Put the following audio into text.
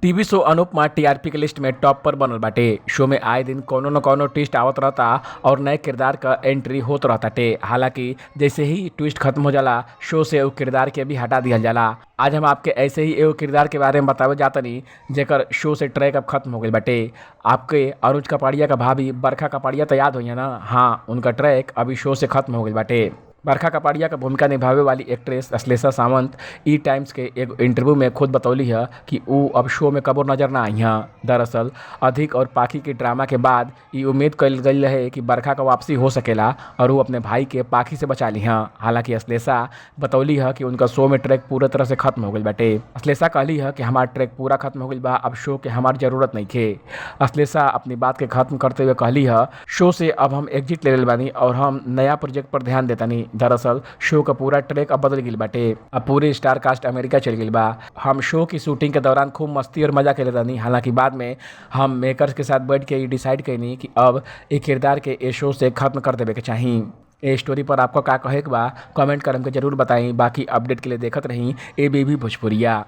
TV शो Anupama TRP के list में top पर बनल बाटे। शो में आए दिन कोनो न कोनो ट्विस्ट आवत रहता और नए किरदार का एंट्री होत रहताटे। हालांकि जैसे ही ट्विस्ट खत्म हो जाला शो से वो किरदार के भी हटा दिया जाला। आज हम आपके ऐसे ही एगो किरदार के बारे में बतावे जातनी जेकर शो से ट्रैक अब खत्म हो गई बाटे। आपके अनुज कपाड़िया का भाभी बरखा कपाड़िया तो याद होइए ना। हाँ, उनका ट्रैक अभी शो से खत्म हो गई बाटे। बरखा कपाड़िया का भूमिका निभावे वाली एक्ट्रेस अश्लेषा सावंत ई टाइम्स के एक इंटरव्यू में खुद बतौली है कि वो अब शो में कबो नजर ना आई हैं। दरअसल अधिक और पाखी के ड्रामा के बाद ये उम्मीद कल गई रहे कि बरखा का वापसी हो सकेला और वो अपने भाई के पाखी से बचा ली हैं। हालांकि अश्लेषा बतौली है कि उनका शो में ट्रैक पूरी तरह से खत्म हो गई बाटे। अश्लेषा कहली है कि हमारा ट्रैक पूरा खत्म हो गई बा, अब शो के हमारी जरूरत नहीं थे। अश्लेषा अपनी बात के खत्म करते हुए कहली है, शो से अब हम एग्जिट ले बानी और हम नया प्रोजेक्ट पर ध्यान देतानी। दरअसल शो का पूरा ट्रैक अब बदल गई बाटे। अब पूरे स्टार कास्ट अमेरिका चल गई बा। हम शो की शूटिंग के दौरान खूब मस्ती और मजा के तानी। हालांकि बाद में हम मेकर्स के साथ बैठ के डिसाइड कैनी कि अब एक किरदार के ए शो से खत्म कर देवे के चाहिए। ए स्टोरी पर आपको का कहे के बा कमेंट कर हमके जरूर बताई। बाकी अपडेट के लिए देखत रही एबीपी भोजपुरिया।